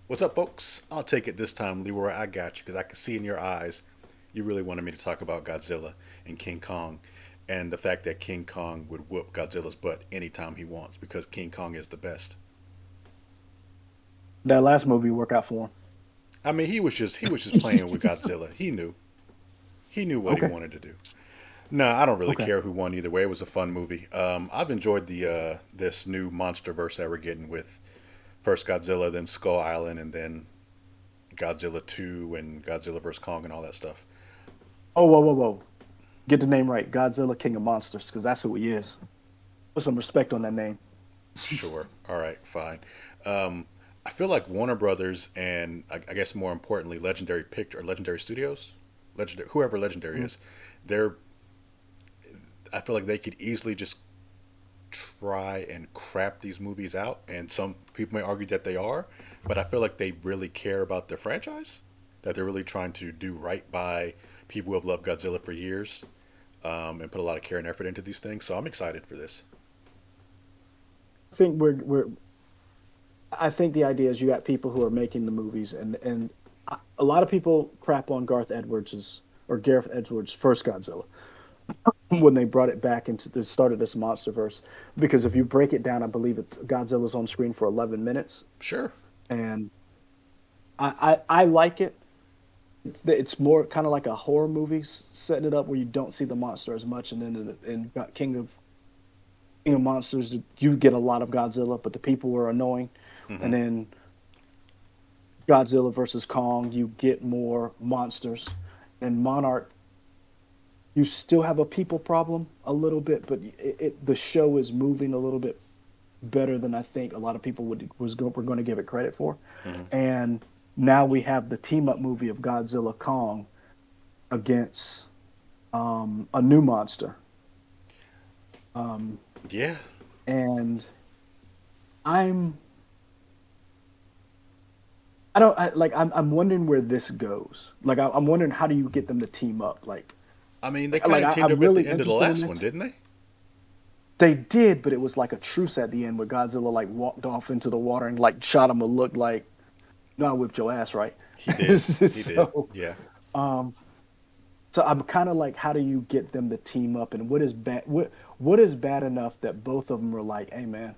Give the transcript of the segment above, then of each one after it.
What's up, folks? I'll take it this time, Leroy. I got you because I can see in your eyes you really wanted me to talk about Godzilla and King Kong and the fact that King Kong would whoop Godzilla's butt anytime he wants because King Kong is the best. That last movie worked out for I mean, he was just playing with him. Godzilla. He knew what he Okay. wanted to do. No, I don't really Okay. care who won either way. It was a fun movie. I've enjoyed the this new monster verse that we're getting with first Godzilla, then Skull Island, and then Godzilla 2 and Godzilla vs Kong and all that stuff. Oh, whoa, whoa, whoa. Get the name right. Godzilla, King of Monsters, because that's who he is. Put some respect on that name. Sure. All right. Fine. Um, I feel like Warner Brothers and I guess more importantly, Legendary Picture or Legendary Studios, Legendary whoever Legendary Mm. is, they're. I feel like they could easily just try and crap these movies out, and some people may argue that they are, but I feel like they really care about their franchise, that they're really trying to do right by people who have loved Godzilla for years, and put a lot of care and effort into these things. So I'm excited for this. I think we're. I think the idea is you got people who are making the movies, and a lot of people crap on Gareth Edwards' first Godzilla when they brought it back into the started this MonsterVerse. Because if you break it down, I believe it's Godzilla's on screen for 11 minutes, Sure. and I like it. It's more kind of like a horror movie, setting it up where you don't see the monster as much, and then in King of Monsters, you get a lot of Godzilla, but the people were annoying, Mm-hmm. and then Godzilla versus Kong, you get more monsters, and Monarch, you still have a people problem a little bit, but the show is moving a little bit better than I think a lot of people were going to give it credit for, Mm-hmm. and now we have the team up movie of Godzilla Kong against a new monster. Um, Yeah. and I'm I don't I, like I'm wondering where this goes. Like I'm wondering how do you get them to team up? I mean, they kind of teamed I'm up at really the end of the interested in last one, it. didn't they? They did, but it was like a truce at the end where Godzilla like walked off into the water and like shot him a look like, no, I whipped your ass, right? He did. He did. so Yeah. um so I'm kind of like, how do you get them to team up, and what is bad enough that both of them are like, hey man,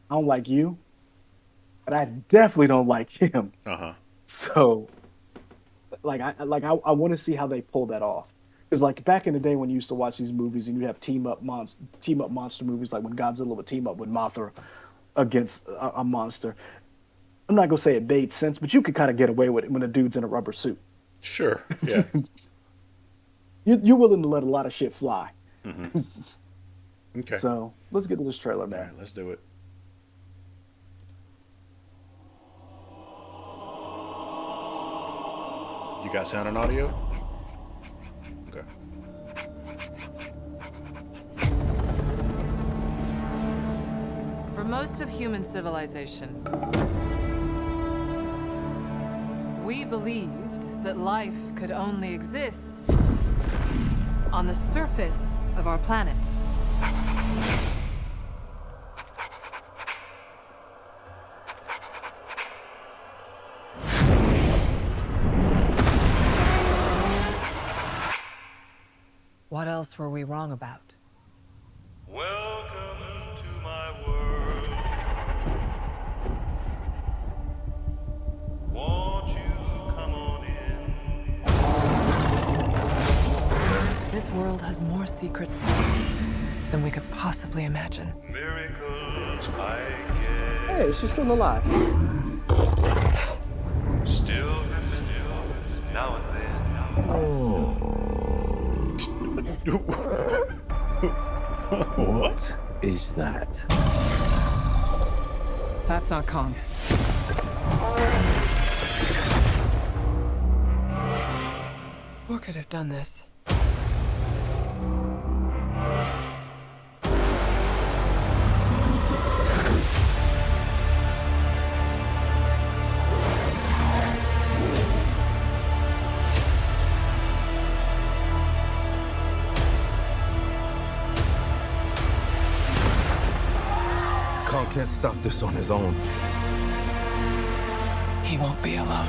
I don't like you, but I definitely don't like him. Uh huh. So I want to see how they pull that off. Because like back in the day when you used to watch these movies and you'd have team up monster movies, like when Godzilla would team up with Mothra against a monster. I'm not gonna say it made sense, but you could kind of get away with it when a dude's in a rubber suit. Sure. Yeah. You're willing to let a lot of shit fly. Mm-hmm. Okay. So let's get to this trailer, All man. right. Let's do it. You got sound and audio? Okay. For most of human civilization, we believed that life could only exist on the surface of our planet. What else were we wrong about? Welcome to my world. Won't you come on in? This world has more secrets than we could possibly imagine. Miracles I Hey, is she still alive? get. Still happen now and What? What is that? That's not Kong. What could have done this? Kong can't stop this on his own. He won't be alone.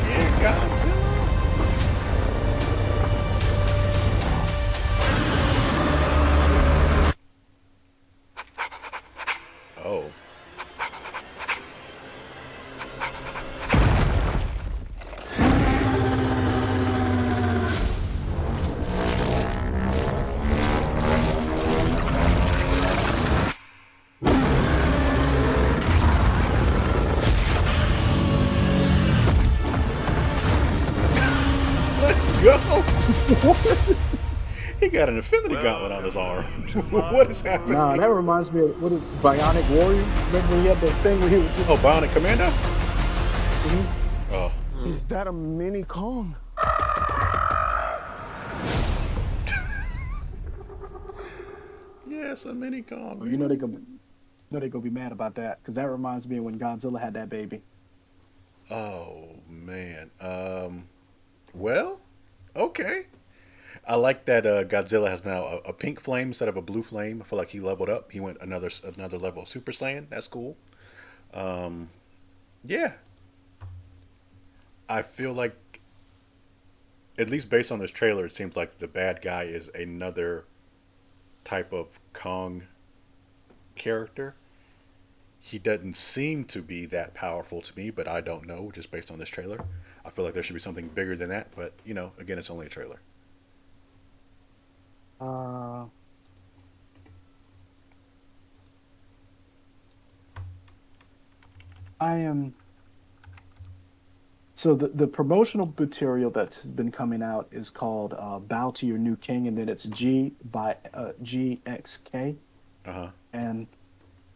Yeah, Godzilla. Oh. Let's go. What? He got an Infinity Gauntlet on his arm. What is Nah, that happening? reminds me of what is Bionic Warrior? Remember he had the thing where he would just Oh, Bionic Commando? Mhm. Oh. Is that a mini Kong? Yes, a mini Kong. Oh, you know they gonna be mad about that because that reminds me of when Godzilla had that baby. Oh man. Well, okay. I like that Godzilla has now a pink flame instead of a blue flame. I feel like he leveled up. He went another level of Super Saiyan. That's cool. Yeah, I feel like at least based on this trailer, it seems like the bad guy is another type of Kong character. He doesn't seem to be that powerful to me, but I don't know just based on this trailer. I feel like there should be something bigger than that, but again, it's only a trailer. Uh, I am so the promotional material that's been coming out is called "Bow to Your New King," and then it's G by GXK, Uh huh. and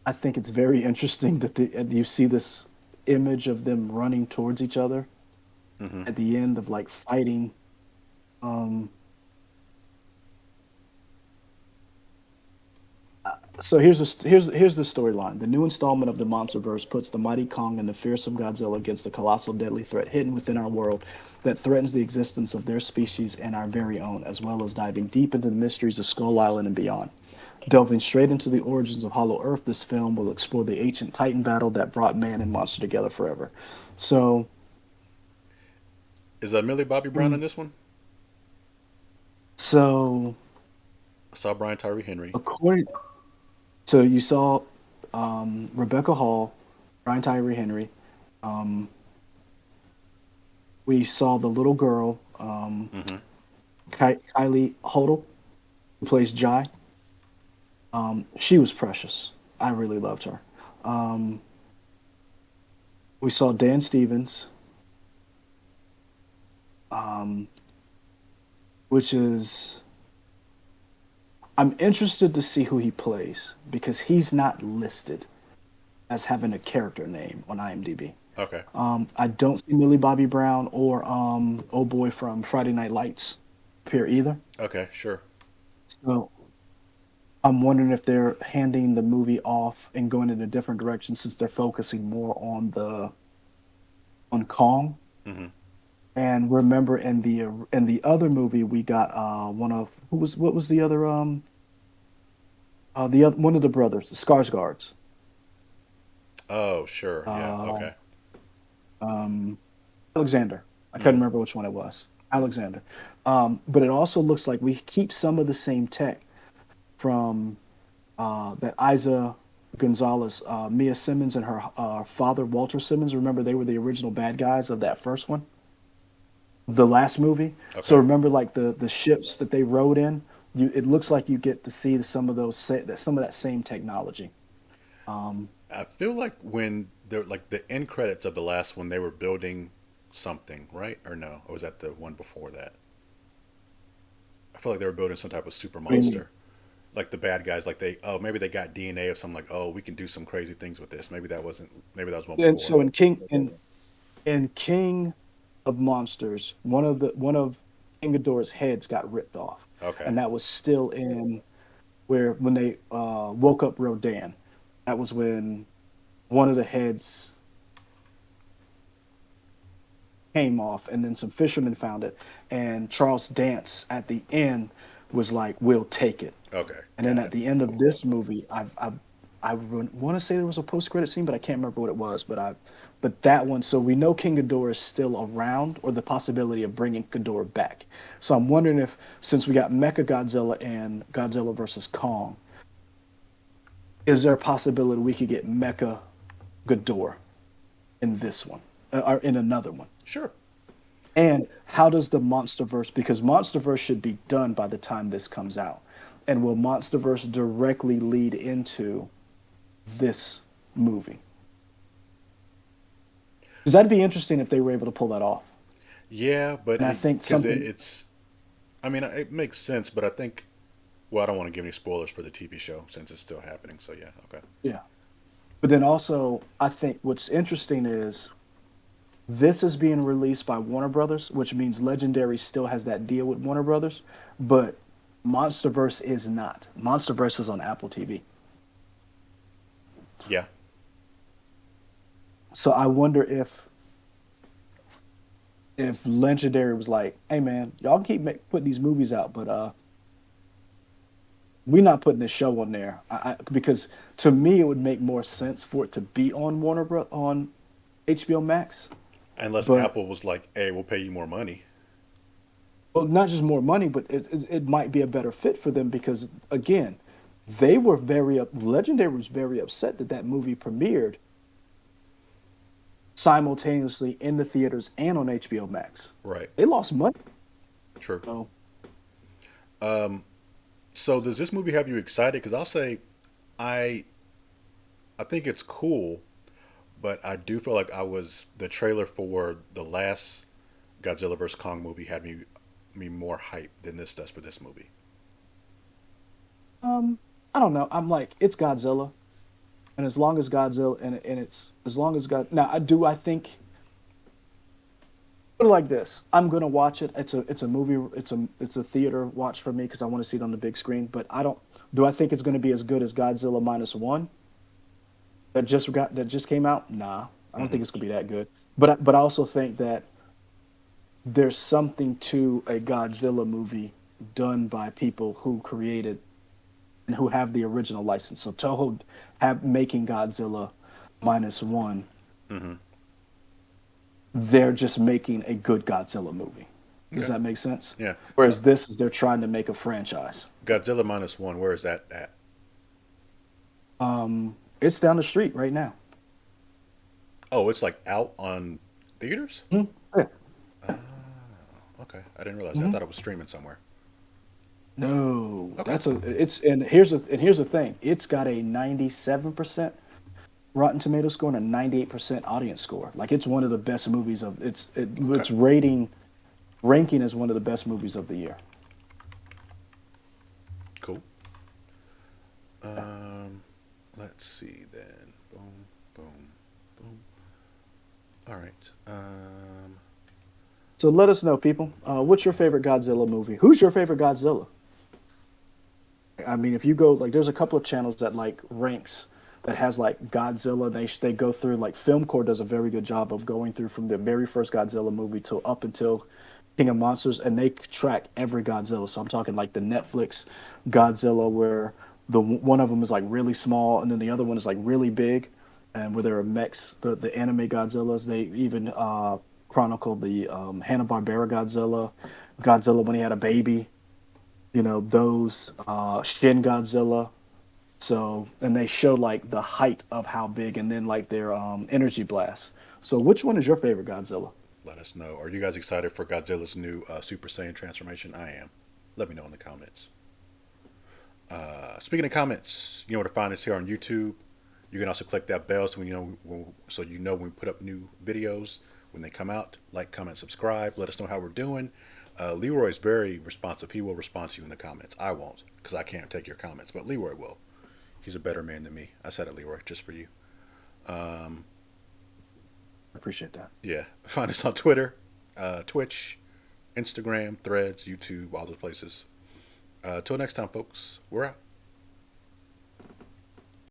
I think it's very interesting that you see this image of them running towards each other Mm-hmm. at the end of like fighting. Um, so here's the storyline. The new installment of the MonsterVerse puts the mighty Kong and the fearsome Godzilla against the colossal deadly threat hidden within our world that threatens the existence of their species and our very own, as well as diving deep into the mysteries of Skull Island and beyond. Delving straight into the origins of Hollow Earth, this film will explore the ancient Titan battle that brought man and monster together forever. So, Is Millie Bobby Brown mm, in this one? so I saw Brian Tyree Henry. according, so you saw Rebecca Hall, Brian Tyree Henry. Um, we saw the little girl, Mm-hmm. Kylie Hodel, who plays Jai. She was precious. I really loved her. Um, we saw Dan Stevens, um, which is I'm interested to see who he plays because he's not listed as having a character name on IMDb. Okay. I don't see Millie Bobby Brown or oh boy from Friday Night Lights appear either. Okay. Sure. So I'm wondering if they're handing the movie off and going in a different direction since they're focusing more on Kong. Mm-hmm. And remember in the other movie we got one of who was what was the other the other one of the brothers, the Skarsgårds. Oh, sure. Yeah. Uh, Okay. um, Alexander. I couldn't Mm-hmm. remember which one it was. Alexander. But it also looks like we keep some of the same tech from that Isa Gonzalez, Mia Simmons, and her father Walter Simmons. Remember, they were the original bad guys of that first one, the last movie. So Okay. remember, like the ships that they rode in. It looks like you get to see some of some of that same technology. Um, I feel like when they're like the end credits of the last one, they were building something, right? Or no? Or was that the one before that? I feel like they were building some type of super what do you mean? monster. Like the bad guys, like maybe they got DNA of something like, oh, we can do some crazy things with this. Maybe that wasn't, maybe that was one And before. so in King of Monsters, one of King Ghidorah's heads got ripped off, Okay. and that was still in where when they woke up Rodan. That was when one of the heads came off, and then some fishermen found it, and Charles Dance at the end was like, "We'll take it." Okay. And then Got at it. the end of this movie, I want to say there was a post credit scene, but I can't remember what it was. But that one. So we know King Ghidorah is still around, or the possibility of bringing Ghidorah back. So I'm wondering if, since we got Mecha Godzilla and Godzilla versus Kong, is there a possibility we could get Mecha Ghidorah in this one, or in another one? Sure. And how does the MonsterVerse, because MonsterVerse should be done by the time this comes out, and will MonsterVerse directly lead into this movie? Because that'd be interesting if they were able to pull that off. Yeah, but And I think because something, it's, I mean, it makes sense, but I think, well, I don't want to give any spoilers for the TV show since it's still happening. So yeah, okay. yeah. But then also, I think what's interesting is this is being released by Warner Brothers, which means Legendary still has that deal with Warner Brothers, but MonsterVerse is not. MonsterVerse is on Apple TV. Yeah, So I wonder if Legendary was like, "Hey man, y'all keep putting these movies out, but we're not putting this show on there." Because to me, it would make more sense for it to be on on HBO Max. unless But Apple was like, "Hey, we'll pay you more money." well, not just more money, but it might be a better fit for them because again, they were Legendary was very upset that that movie premiered simultaneously in the theaters and on HBO Max. Right. They lost money. True. So So does this movie have you excited? Because I'll say, I I think it's cool, but I do feel like I was the trailer for the last Godzilla vs Kong movie had me more hyped than this does for this movie. I don't know. I'm like, it's Godzilla. And as long as Godzilla and it's as long as God now I think put it like this. I'm gonna watch it. It's a movie. It's a theater watch for me because I want to see it on the big screen. But I don't. Do I think it's gonna be as good as Godzilla minus one that just came out? Nah, I don't Hmm. think it's gonna be that good. But I also think that there's something to a Godzilla movie done by people who created and who have the original license. So Toho have making Godzilla minus one, Hmm. they're just making a good Godzilla movie. Does Okay. that make sense? Yeah. Whereas this is they're trying to make a franchise. Godzilla minus one. Where is that at? It's down the street right now. Oh, it's like out on theaters. Mhm. Yeah. Okay, I didn't realize that. I Mhm. thought it was streaming somewhere. No, Okay. that's a it's and here's the thing. It's got a 97% Rotten Tomato score and a 98% audience score. Like it's one of the best movies of Okay. its rating ranking as one of the best movies of the year. Cool. Um, let's see then. Boom, boom, boom. All right. So let us know, people. What's your favorite Godzilla movie? Who's your favorite Godzilla? I mean, if you go like, there's a couple of channels that like ranks that has like Godzilla. They go through like FilmCore does a very good job of going through from the very first Godzilla movie till up until King of Monsters, and they track every Godzilla. So I'm talking like the Netflix Godzilla, where the one of them is like really small, and then the other one is like really big, and where there are mechs. The anime Godzillas. They even chronicled the Hanna-Barbera Godzilla, Godzilla when he had a baby. You know those Shin Godzilla. So and they show like the height of how big, and then like their energy blast. So which one is your favorite Godzilla? Let us know. Are you guys excited for Godzilla's new Super Saiyan transformation? I am. Let me know in the comments. Speaking of comments, you know where to find us here on YouTube. You can also click that bell so you know when we put up new videos when they come out. Like, comment, subscribe. Let us know how we're doing. Leroy is very responsive. He will respond to you in the comments. I won't because I can't take your comments, but Leroy will. He's a better man than me. I said it, Leroy, just for you. I appreciate that. Yeah. Find us on Twitter, Twitch, Instagram, Threads, YouTube, all those places. Till next time, folks. We're out.